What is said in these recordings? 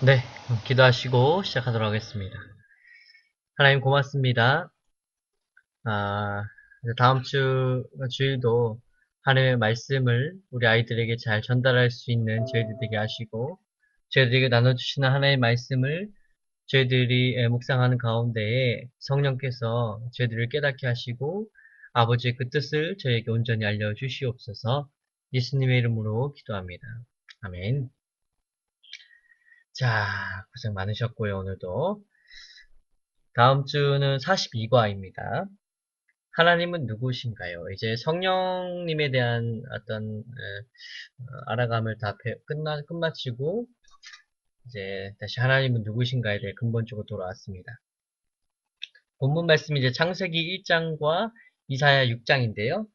네, 기도하시고 시작하도록 하겠습니다. 하나님 고맙습니다. 이제 다음 주일도 하나님의 말씀을 우리 아이들에게 잘 전달할 수 있는 저희들 되게 하시고, 저희들에게 나눠주시는 하나님의 말씀을 저희들이 묵상하는 가운데에 성령께서 저희들을 깨닫게 하시고, 아버지의 그 뜻을 저희에게 온전히 알려주시옵소서. 예수님의 이름으로 기도합니다. 아멘. 자, 고생 많으셨고요, 오늘도. 다음 주는 42과입니다. 하나님은 누구신가요? 이제 성령님에 대한 어떤 알아감을 다 끝마치고 이제 다시 하나님은 누구신가에 대해 근본적으로 돌아왔습니다. 본문 말씀이 이제 창세기 1장과 이사야 6장인데요.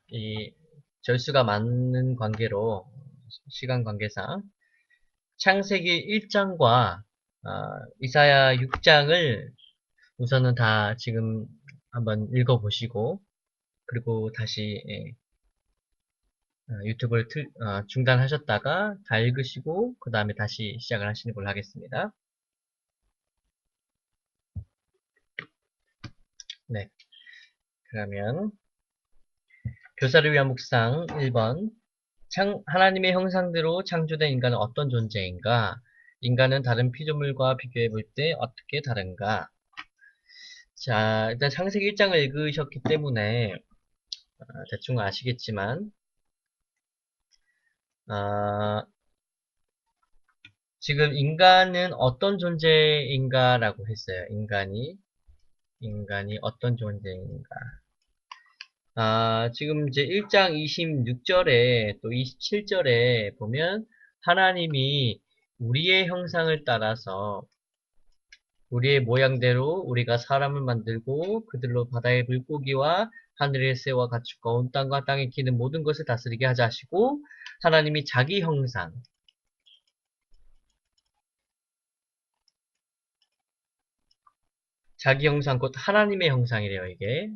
이 절수가 많은 관계로 시간 관계상 창세기 1장과 이사야 6장을 우선은 다 지금 한번 읽어보시고 그리고 다시 유튜브를 중단하셨다가 다 읽으시고 그 다음에 다시 시작을 하시는 걸로 하겠습니다. 네, 그러면 교사를 위한 묵상 1번 하나님의 형상대로 창조된 인간은 어떤 존재인가? 인간은 다른 피조물과 비교해 볼 때 어떻게 다른가? 자, 일단 창세기 1장을 읽으셨기 때문에 대충 아시겠지만 아, 지금 인간은 어떤 존재인가라고 했어요. 인간이 어떤 존재인가. 지금 이제 1장 26절에 또 27절에 보면 하나님이 우리의 형상을 따라서 우리의 모양대로 우리가 사람을 만들고 그들로 바다의 물고기와 하늘의 새와 가축과 온 땅과 땅에 기는 모든 것을 다스리게 하자 하시고 하나님이 자기 형상 곧 하나님의 형상이래요. 이게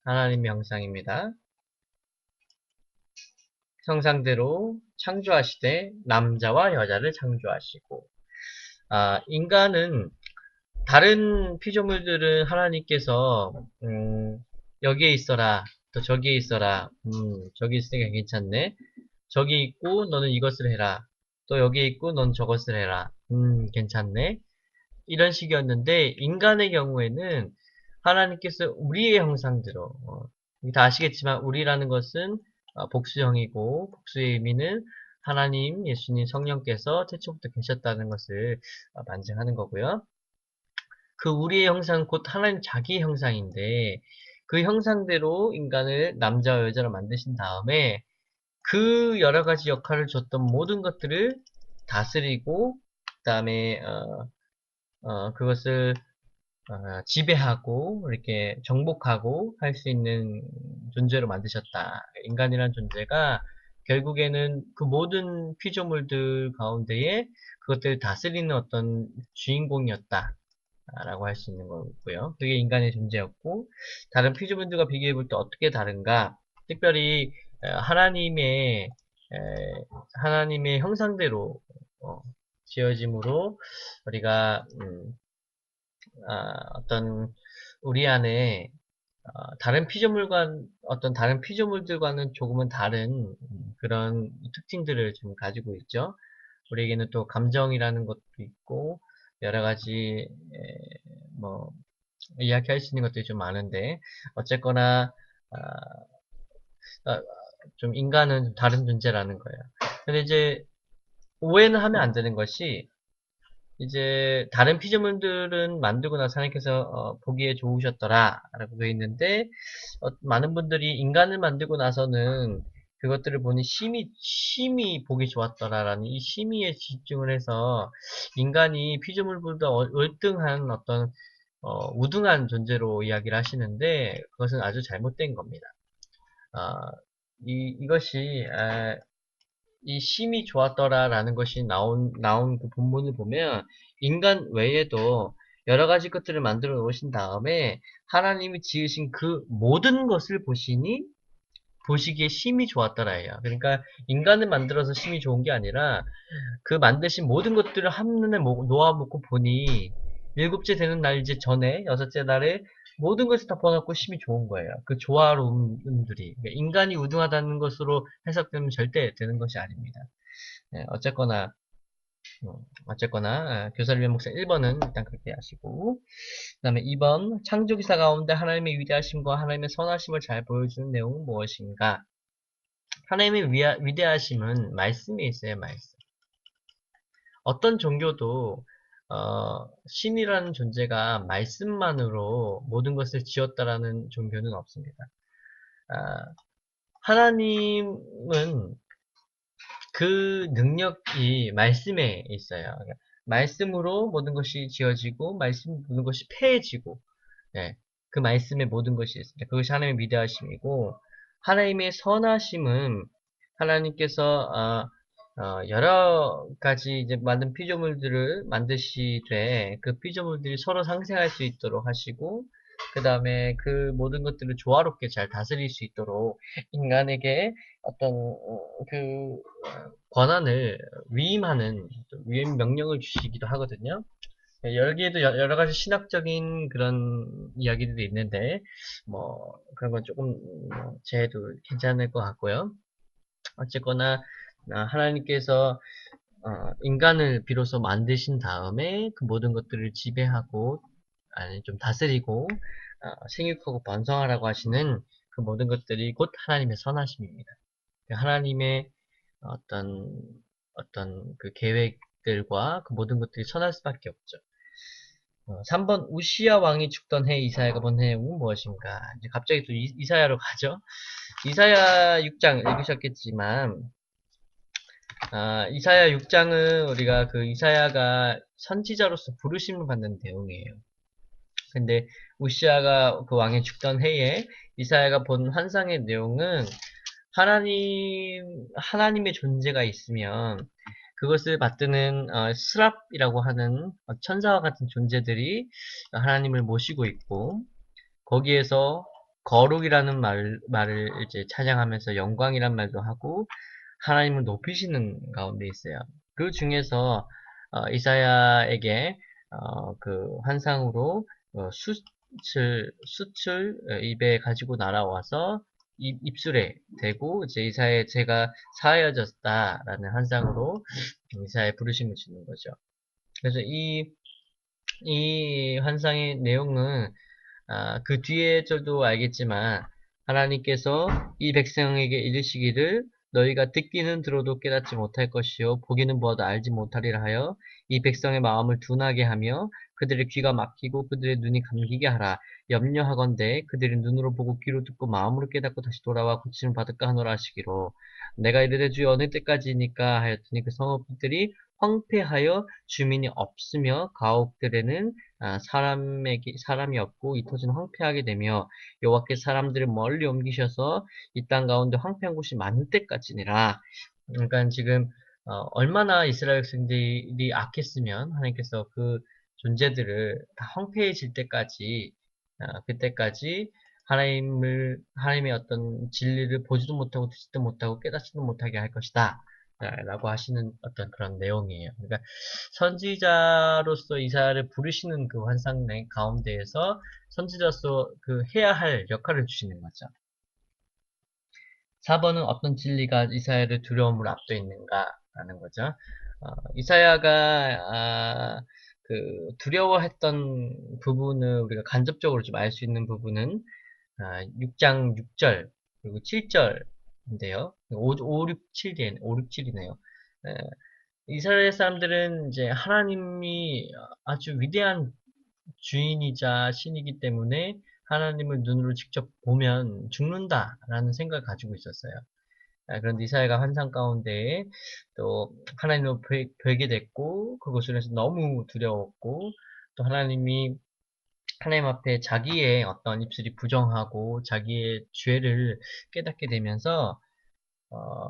하나님의 형상입니다. 형상대로 창조하시되 남자와 여자를 창조하시고 인간은 다른 피조물들은 하나님께서 여기에 있어라 또 저기에 있어라 저기 있으니까 괜찮네 저기 있고 너는 이것을 해라 또 여기 있고 넌 저것을 해라 괜찮네 이런 식이었는데 인간의 경우에는 하나님께서 우리의 형상대로 다 아시겠지만 우리라는 것은 복수형이고 복수의 의미는 하나님, 예수님, 성령께서 태초부터 계셨다는 것을 반증하는 거고요. 그 우리의 형상 곧 하나님 자기의 형상인데 그 형상대로 인간을 남자와 여자로 만드신 다음에 그 여러 가지 역할을 줬던 모든 것들을 다스리고 그 다음에 그것을 지배하고 이렇게 정복하고 할 수 있는 존재로 만드셨다. 인간이란 존재가 결국에는 그 모든 피조물들 가운데에 그것들을 다스리는 어떤 주인공이었다. 라고 할 수 있는 거고요. 그게 인간의 존재였고 다른 피조물들과 비교해 볼 때 어떻게 다른가? 특별히 하나님의 하나님의 형상대로 어, 지어짐으로 우리가 어떤 우리 안에 다른 피조물들과는 조금은 다른 그런 특징들을 좀 가지고 있죠. 우리에게는 또 감정이라는 것도 있고 여러 가지 뭐 이야기할 수 있는 것들이 좀 많은데 어쨌거나 아, 아, 좀 인간은 좀 다른 존재라는 거예요. 근데 이제 오해는 하면 안 되는 것이 이제 다른 피조물들은 만들고 나서 하나님께서 보기에 좋으셨더라 라고 되어 있는데 많은 분들이 인간을 만들고 나서는 그것들을 보니 심히 보기 좋았더라라는 이 심의에 집중을 해서 인간이 피조물보다 월등한 어떤 우등한 존재로 이야기를 하시는데 그것은 아주 잘못된 겁니다. 아, 이것이 이 심이 좋았더라라는 것이 나온 그 본문을 보면 인간 외에도 여러 가지 것들을 만들어 놓으신 다음에 하나님이 지으신 그 모든 것을 보시니 보시기에 심이 좋았더라예요. 그러니까 인간을 만들어서 심이 좋은 게 아니라 그 만드신 모든 것들을 한눈에 놓아놓고 보니 일곱째 되는 날 이제 전에 여섯째 날에 모든 것을 다 보아놓고 심이 좋은 거예요. 그 조화로움들이 그러니까 인간이 우등하다는 것으로 해석되면 절대 되는 것이 아닙니다. 예, 어쨌거나 교사를 위한 목사 1번은 일단 그렇게 하시고 그 다음에 2번 창조기사 가운데 하나님의 위대하심과 하나님의 선하심을 잘 보여주는 내용은 무엇인가? 하나님의 위대하심은 말씀에 있어요. 말씀. 어떤 종교도 신이라는 존재가 말씀만으로 모든 것을 지었다라는 종교는 없습니다. 아, 하나님은 그 능력이 말씀에 있어요. 그러니까 말씀으로 모든 것이 지어지고 말씀 모든 것이 폐해지고 네, 그 말씀에 모든 것이 있습니다. 그것이 하나님의 위대하심이고 하나님의 선하심은 하나님께서 여러 가지 이제 만든 피조물들을 만드시되 그 피조물들이 서로 상생할 수 있도록 하시고 그 다음에 그 모든 것들을 조화롭게 잘 다스릴 수 있도록 인간에게 어떤 권한을 위임하는 위임 명령을 주시기도 하거든요. 여기에도 여러 가지 신학적인 그런 이야기들이 있는데, 뭐, 그런 건 조금, 제해도 괜찮을 것 같고요. 어쨌거나, 하나님께서, 인간을 비로소 만드신 다음에 그 모든 것들을 지배하고, 아니, 좀 다스리고, 생육하고 번성하라고 하시는 그 모든 것들이 곧 하나님의 선하심입니다. 하나님의 어떤, 어떤 그 계획들과 그 모든 것들이 선할 수밖에 없죠. 3번 우시야 왕이 죽던 해 이사야가 본 해는 무엇인가? 이제 갑자기 또 이사야로 가죠. 이사야 6장 읽으셨겠지만 이사야 6장은 우리가 그 이사야가 선지자로서 부르심을 받는 내용이에요. 근데 우시야가 그 왕이 죽던 해에 이사야가 본 환상의 내용은 하나님의 존재가 있으면 그것을 받드는 스랍이라고 하는 천사와 같은 존재들이 하나님을 모시고 있고 거기에서 거룩이라는 말을 이제 찬양하면서 영광이란 말도 하고 하나님을 높이시는 가운데 있어요. 그 중에서 이사야에게 그 환상으로 숯을 입에 가지고 날아와서 입술에 대고 이제 이사야 제가 사하여졌다라는 환상으로 이사야의 부르심을 주는 거죠. 그래서 이 환상의 내용은 그 뒤에 저도 알겠지만 하나님께서 이 백성에게 이르시기를 너희가 듣기는 들어도 깨닫지 못할 것이요 보기는 보아도 알지 못하리라 하여 이 백성의 마음을 둔하게 하며 그들의 귀가 막히고 그들의 눈이 감기게 하라. 염려하건대 그들이 눈으로 보고 귀로 듣고 마음으로 깨닫고 다시 돌아와 고침을 받을까 하노라 하시기로 내가 이르되 주여 어느 때까지니까 하였더니 그 성읍들이 황폐하여 주민이 없으며 가옥들에는 사람이 없고 이 토지는 황폐하게 되며 여호와께서 사람들을 멀리 옮기셔서 이 땅 가운데 황폐한 곳이 많을 때까지니라. 그러니까 지금 얼마나 이스라엘 백성들이 악했으면 하나님께서 그 존재들을 다 황폐해질 때까지 그때까지 하나님의 어떤 진리를 보지도 못하고 듣지도 못하고 깨닫지도 못하게 할 것이다. 라고 하시는 어떤 그런 내용이에요. 그러니까 선지자로서 이사야를 부르시는 그 환상 가운데에서 선지자로서 그 해야 할 역할을 주시는 거죠. 4번은 어떤 진리가 이사야를 두려움으로 압도해 있는가라는 거죠. 이사야가 그 두려워했던 부분을 우리가 간접적으로 좀 알 수 있는 부분은 6장 6절 그리고 7절인데요. 5, 6, 7이네요. 5, 6, 7이네요. 이스라엘 사람들은 이제 하나님이 아주 위대한 주인이자 신이기 때문에 하나님을 눈으로 직접 보면 죽는다라는 생각을 가지고 있었어요. 그런데 이사야가 환상 가운데 또 하나님을 뵈게 됐고 그것을 해서 너무 두려웠고 또 하나님 앞에 자기의 어떤 입술이 부정하고 자기의 죄를 깨닫게 되면서 어,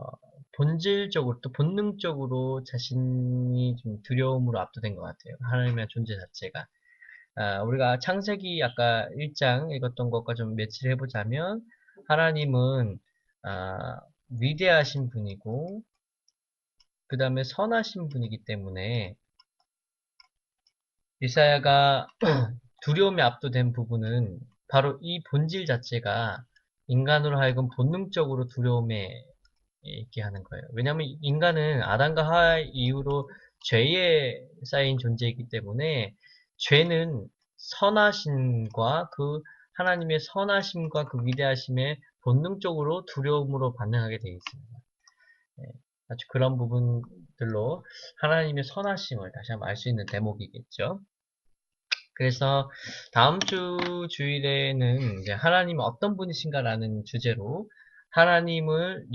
본질적으로 또 본능적으로 자신이 좀 두려움으로 압도된 것 같아요. 하나님의 존재 자체가. 우리가 창세기 아까 1장 읽었던 것과 좀 매치를 해보자면 하나님은 아, 위대하신 분이고 그 다음에 선하신 분이기 때문에 이사야가 두려움에 압도된 부분은 바로 이 본질 자체가 인간으로 하여금 본능적으로 두려움에 있게 하는 거예요. 왜냐하면 인간은 아담과 하와 이후로 죄에 쌓인 존재이기 때문에 죄는 선하심과 그 하나님의 선하심과 그 위대하심에 본능적으로 두려움으로 반응하게 되어 있습니다. 예, 아주 그런 부분들로 하나님의 선하심을 다시 한번 알 수 있는 대목이겠죠. 그래서 다음 주 주일에는 이제 하나님은 어떤 분이신가라는 주제로 하나님을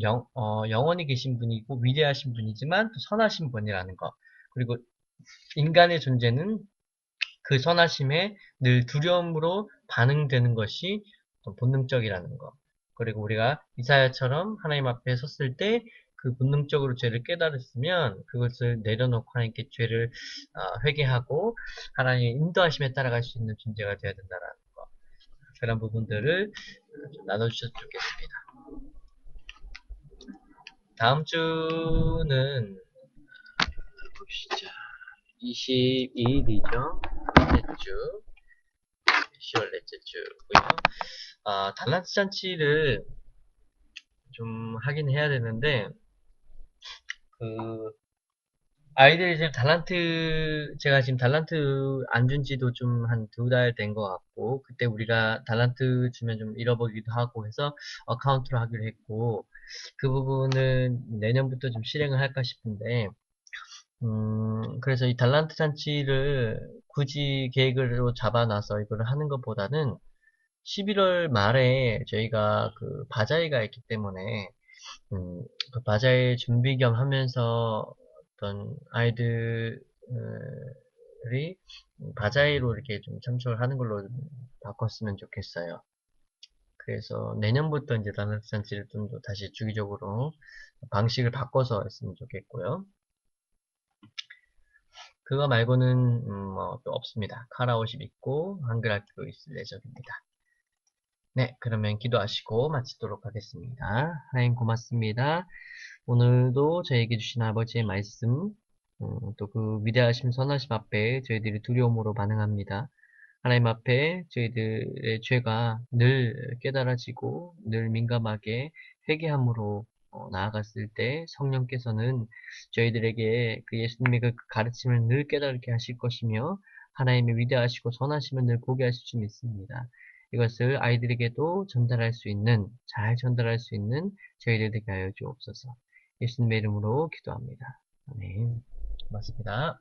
영원히 계신 분이고 위대하신 분이지만 또 선하신 분이라는 것. 그리고 인간의 존재는 그 선하심에 늘 두려움으로 반응되는 것이 본능적이라는 것. 그리고 우리가 이사야처럼 하나님 앞에 섰을 때 그 본능적으로 죄를 깨달았으면 그것을 내려놓고 하나님께 죄를 회개하고 하나님의 인도하심에 따라갈 수 있는 존재가 되어야 된다는 것. 그런 부분들을 좀 나눠주셨으면 좋겠습니다. 다음 주는 봅시다. 22일이죠. 넷째 주. 10월 넷째 주고요. 달란트 잔치를 좀 하긴 해야 되는데 그 아이들이 지금 제가 지금 달란트 안 준 지도 좀 한 2달 된 것 같고 그때 우리가 달란트 주면 좀 잃어버리기도 하고 해서 어카운트로 하기로 했고 그 부분은 내년부터 좀 실행을 할까 싶은데 그래서 이 달란트 잔치를 굳이 계획으로 잡아놔서 이거를 하는 것보다는 11월 말에 저희가 그 바자회가 있기 때문에 그 바자회 준비 겸 하면서 어떤 아이들이 바자회로 이렇게 좀 참석을 하는 걸로 좀 바꿨으면 좋겠어요. 그래서 내년부터 이제 단합잔치를 좀 더 다시 주기적으로 방식을 바꿔서 했으면 좋겠고요. 그거 말고는 뭐 또 없습니다. 카라옷이 있고 한글 학교 있을 예정입니다. 네, 그러면 기도하시고 마치도록 하겠습니다. 하나님 고맙습니다. 오늘도 저에게 주신 아버지의 말씀, 또 그 위대하심 선하심 앞에 저희들이 두려움으로 반응합니다. 하나님 앞에 저희들의 죄가 늘 깨달아지고 늘 민감하게 회개함으로 나아갔을 때 성령께서는 저희들에게 그 예수님의 그 가르침을 늘 깨닫게 하실 것이며 하나님의 위대하시고 선하심을 늘 보게 하실 줄 믿습니다. 이것을 아이들에게도 잘 전달할 수 있는 저희들 되게 하여 주옵소서. 예수님의 이름으로 기도합니다. 아멘. 고맙습니다.